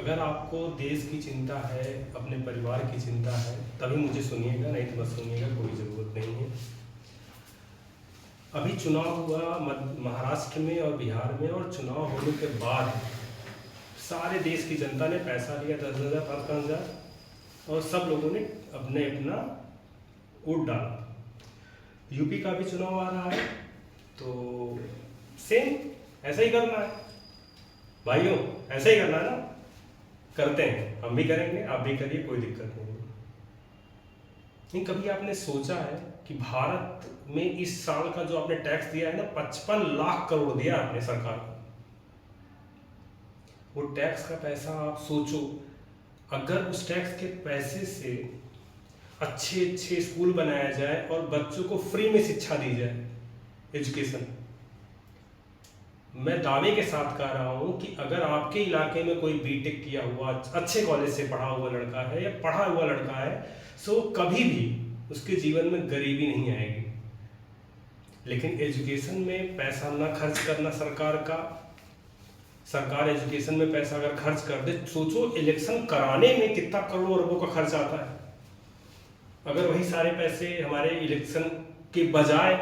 अगर आपको देश की चिंता है, अपने परिवार की चिंता है, तभी मुझे सुनिएगा, नहीं तो मत सुनिएगा, कोई ज़रूरत नहीं है। अभी चुनाव हुआ महाराष्ट्र में और बिहार में, और चुनाव होने के बाद सारे देश की जनता ने पैसा लिया 10,000 5,000 और सब लोगों ने अपने अपना वोट डाला। यूपी का भी चुनाव आ रहा है, तो सेम ऐसा ही करना है भाइयों, ऐसा ही करना है ना। करते हैं, हम भी करेंगे, आप भी करिए, कोई दिक्कत नहीं है। नहीं, कभी आपने सोचा है कि भारत में इस साल का जो आपने टैक्स दिया है ना, 55 लाख करोड़ दिया आपने सरकार को। वो टैक्स का पैसा आप सोचो, अगर उस टैक्स के पैसे से अच्छे अच्छे स्कूल बनाया जाए और बच्चों को फ्री में शिक्षा दी जाए, एजुकेशन, मैं दावे के साथ कह रहा हूं कि अगर आपके इलाके में कोई बीटेक किया हुआ अच्छे कॉलेज से पढ़ा हुआ लड़का है या पढ़ा हुआ लड़का है, तो कभी भी उसके जीवन में गरीबी नहीं आएगी। लेकिन एजुकेशन में पैसा ना खर्च करना सरकार एजुकेशन में पैसा अगर खर्च कर दे, सोचो इलेक्शन कराने में कितना करोड़ों अरबों का खर्च आता है। अगर वही सारे पैसे हमारे इलेक्शन के बजाय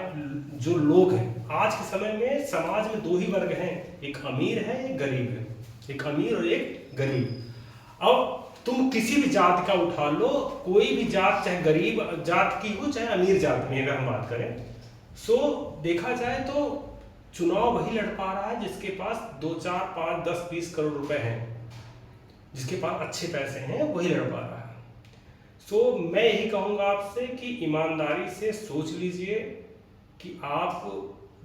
जो लोग हैं, आज के समय में समाज में दो ही वर्ग हैं, एक अमीर है एक गरीब है, एक अमीर और एक गरीब। अब तुम किसी भी जात का उठा लो, कोई भी जात, चाहे गरीब जात की हो चाहे अमीर जात में अगर हम बात करें, सो देखा जाए तो चुनाव वही लड़ पा रहा है जिसके पास 2 4 5 10 20 करोड़ रुपए हैं, जिसके पास अच्छे पैसे हैं वही लड़ पा रहा है। सो मैं यही कहूँगा आपसे कि ईमानदारी से सोच लीजिए कि आप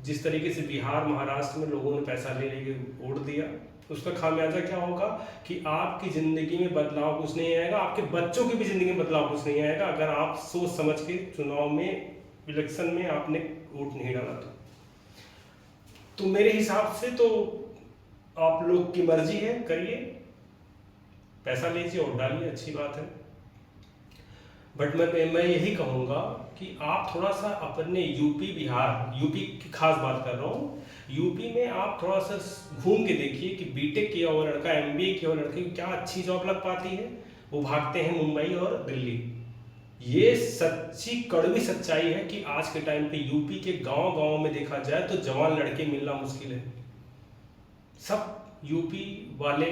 जिस तरीके से बिहार महाराष्ट्र में लोगों ने पैसा ले लेके वोट दिया, उसका खामियाजा क्या होगा कि आपकी ज़िंदगी में बदलाव कुछ नहीं आएगा, आपके बच्चों की भी ज़िंदगी में बदलाव कुछ नहीं आएगा अगर आप सोच समझ के चुनाव में, इलेक्शन में आपने वोट नहीं डाला। तो मेरे हिसाब से तो आप लोग की मर्जी है, करिए, पैसा लीजिए और डालिए, अच्छी बात है। बट मैं यही कहूँगा कि आप थोड़ा सा अपने यूपी बिहार, यूपी की खास बात कर रहा हूँ, यूपी में आप थोड़ा सा घूम के देखिए कि बीटेक किया हुआ लड़का, एमबीए किया हुआ लड़के को क्या अच्छी जॉब लग पाती है। वो भागते हैं मुंबई और दिल्ली। ये सच्ची कड़वी सच्चाई है कि आज के टाइम पे यूपी के गांव-गांव में देखा जाए तो जवान लड़के मिलना मुश्किल है। सब यूपी वाले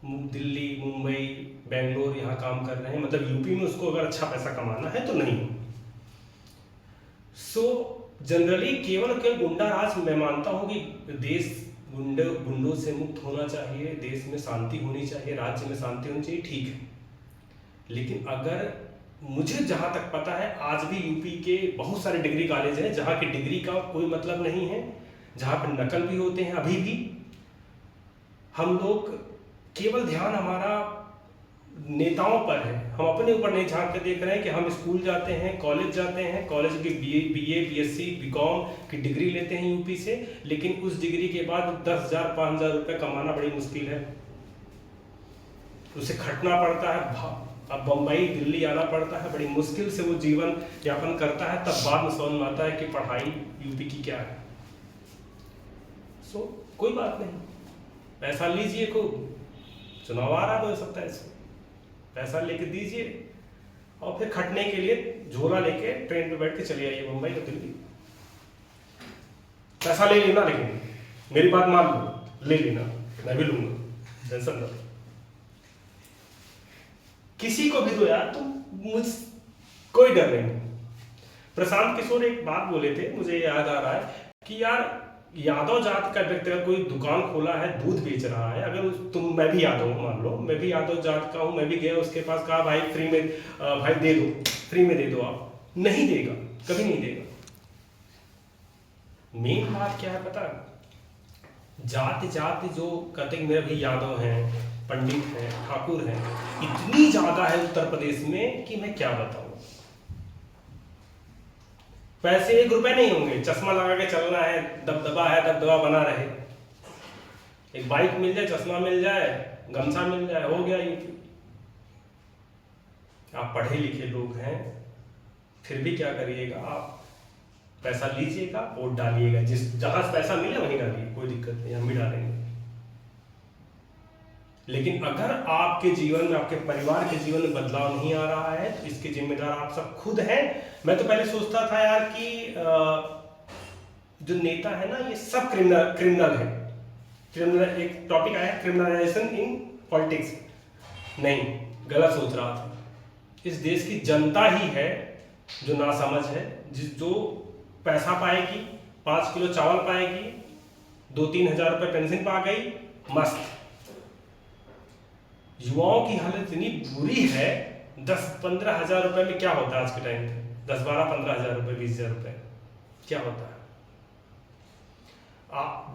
दिल्ली, मुंबई, बेंगलोर यहाँ काम कर रहे हैं, मतलब यूपी में उसको अगर अच्छा पैसा कमाना है तो नहीं। सो जनरली केवल गुंडा राज, मैं मानता हूँ कि देश गुंडों से मुक्त होना चाहिए, देश में शांति होनी चाहिए, राज्य में शांति होनी चाहिए, ठीक है। लेकिन अगर मुझे जहाँ तक पता है, आज भी यूपी के बहुत सारे डिग्री कॉलेज हैं जहाँ की डिग्री का कोई मतलब नहीं है, जहाँ पर नकल भी होते हैं। अभी भी हम लोग केवल ध्यान हमारा नेताओं पर है, हम अपने ऊपर नहीं झांक के देख रहे हैं कि हम स्कूल जाते हैं, कॉलेज जाते हैं, कॉलेज की बीए बीएससी बीकॉम की डिग्री लेते हैं यूपी से, लेकिन उस डिग्री के बाद 10,000 5,000 रुपये कमाना बड़ी मुश्किल है, उसे खटना पड़ता है, अब बम्बई दिल्ली आना पड़ता है, बड़ी मुश्किल से वो जीवन यापन करता है, तब बाद में समझ में आता है कि पढ़ाई यूपी की क्या है। सो कोई बात नहीं, पैसा लीजिए, को चुनाव आ रहा हो सकता है, इसको पैसा लेके दीजिए और फिर खटने के लिए झोला लेके ट्रेन पे बैठ के चले आइए मुंबई और दिल्ली। पैसा ले लेना, लेकिन मेरी बात मान लो, ले लेना, मैं भी लूंगा, टेंशन ना, किसी को भी दो यार, तुम मुझ कोई डर नहीं। प्रशांत किशोर एक बात बोले थे, मुझे याद आ रहा है कि यार यादव जात का व्यक्ति अगर कोई दुकान खोला है, दूध बेच रहा है, अगर मैं भी यादव हूँ, मान लो मैं भी यादव जात का हूँ, मैं भी गया उसके पास, कहा भाई फ्री में, भाई दे दो, फ्री में दे दो, आप नहीं देगा, कभी नहीं देगा। मेन बात क्या है पता, जाति जाति जो कहते हैं मेरे भी यादव हैं, पंडित हैं, ठाकुर हैं, इतनी ज्यादा है उत्तर प्रदेश में कि मैं क्या बताऊं। पैसे 1 रुपए नहीं होंगे, चश्मा लगा के चलना है, दबदबा है, दबदबा बना रहे, एक बाइक मिल जाए, चश्मा मिल जाए, गमछा मिल जाए, हो गया यूपी। आप पढ़े लिखे लोग हैं, फिर भी क्या करिएगा, आप पैसा लीजिएगा, वोट डालिएगा, जहां पैसा मिले वहीं डालिए, कोई दिक्कत नहीं, हम भी डालेंगे। लेकिन अगर आपके जीवन में, आपके परिवार के जीवन में बदलाव नहीं आ रहा है तो इसके जिम्मेदार आप सब खुद हैं। मैं तो पहले सोचता था यार कि जो नेता है ना ये सब क्रिमिनल है। क्रिमिनल एक टॉपिक आया, क्रिमिनलाइजेशन इन पॉलिटिक्स। नहीं, गलत सोच रहा था। इस देश की जनता ही है जो नासमझ है, जो पैसा पाएगी, 5 किलो चावल पाएगी, 2-3 हज़ार रुपये पेंशन पा गई, मस्त। युवाओं की हालत इतनी बुरी है, 10-15 हज़ार रुपये में क्या होता है आज के टाइम पे? 10-12-15 हज़ार रुपये, 20 हज़ार रुपये क्या होता है?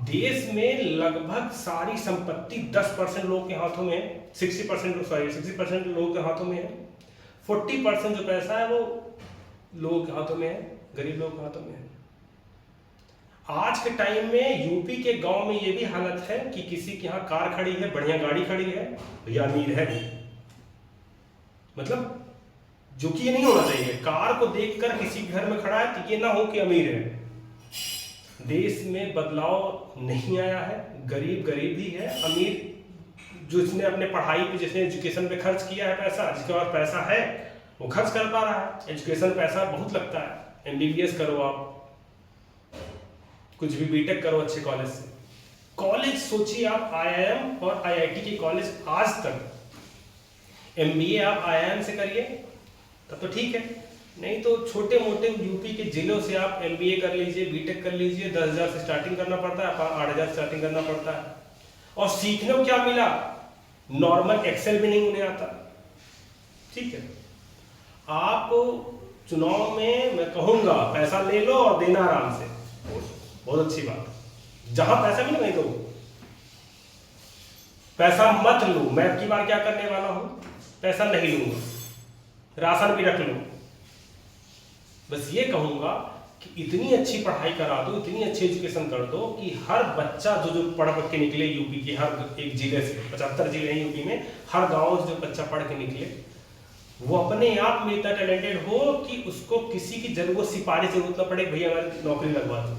देश में लगभग सारी संपत्ति 10% लोगों के हाथों में है, 60% लोगों के हाथों में है। 40% जो पैसा है वो लोगों के हाथों में है, गरीब लोगों के हाथों में है। आज के टाइम में यूपी के गांव में ये भी हालत है कि किसी के यहाँ कार खड़ी है, बढ़िया गाड़ी खड़ी है, या अमीर है भी। मतलब जो कि ये नहीं होना चाहिए, कार को देखकर किसी घर में खड़ा है तो ये ना हो कि अमीर है। देश में बदलाव नहीं आया है, गरीब गरीब ही है, अमीर जिसने अपने पढ़ाई पे, जिसने एजुकेशन पे खर्च किया है पैसा, जिसके पास पैसा है वो खर्च कर पा रहा है। एजुकेशन पैसा बहुत लगता है, MBBS करो आप, कुछ भी बीटेक करो अच्छे कॉलेज से। कॉलेज सोचिए आप, IIM और IIT के कॉलेज आज तक, MBA आप IIM से करिए तब तो ठीक है, नहीं तो छोटे मोटे यूपी के जिलों से आप MBA कर लीजिए, बीटेक कर लीजिए, 10,000 से स्टार्टिंग करना पड़ता है, 8,000 स्टार्टिंग करना पड़ता है। और सीखने को क्या मिला? नॉर्मल एक्सेल भी नहीं उन्हें आता। ठीक है, आप चुनाव में मैं कहूँगा पैसा ले लो और देना आराम से, बहुत अच्छी बात। जहां पैसा मिले वहीं दो, पैसा मत लो। मैं अब की बार क्या करने वाला हूं, पैसा नहीं लूंगा, राशन भी रख लो। बस ये कहूंगा कि इतनी अच्छी पढ़ाई करा दो, इतनी अच्छी एजुकेशन कर दो कि हर बच्चा जो पढ़ के निकले यूपी के हर एक जिले से, 75 जिले हैं यूपी में, हर गांव से जो बच्चा पढ़ के निकले वो अपने आप में इतना टैलेंटेड हो कि उसको किसी की जरूरत, सिफारिश जरूरत ना पड़े, भैया हमारी नौकरी लगवा दो।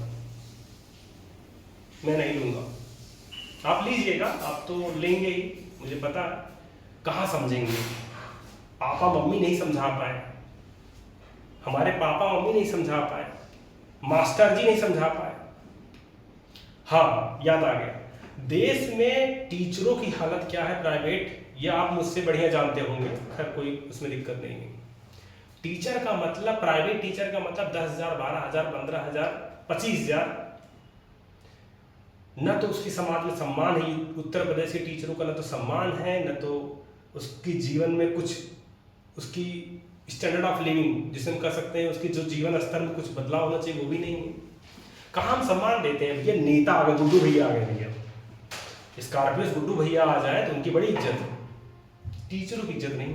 मैं नहीं लूंगा, आप लीजिएगा, आप तो लेंगे ही, मुझे पता है। कहाँ समझेंगे? पापा मम्मी नहीं समझा पाए, हमारे पापा मम्मी नहीं समझा पाए, मास्टर जी नहीं समझा पाए। हाँ, याद आ गया, देश में टीचरों की हालत क्या है प्राइवेट, ये आप मुझसे बढ़िया जानते होंगे, खैर कोई उसमें दिक्कत नहीं है। टीचर का मतलब, प्राइवेट टीचर का मतलब 10,000, 12,000, 15,000, 25,000। न तो उसकी समाज में सम्मान है, उत्तर प्रदेश के टीचरों का न तो सम्मान है, न तो उसकी जीवन में कुछ, उसकी स्टैंडर्ड ऑफ लिविंग जिसे हम कह सकते हैं, उसकी जो जीवन स्तर में कुछ बदलाव होना चाहिए वो भी नहीं है। कहाँ हम सम्मान देते हैं? भैया नेता आ गए, गुड्डू भैया आ गए, भैया स्कॉर्पियो गुड्डू भैया आ जाए तो उनकी बड़ी इज्जत है, टीचरों की इज्जत नहीं।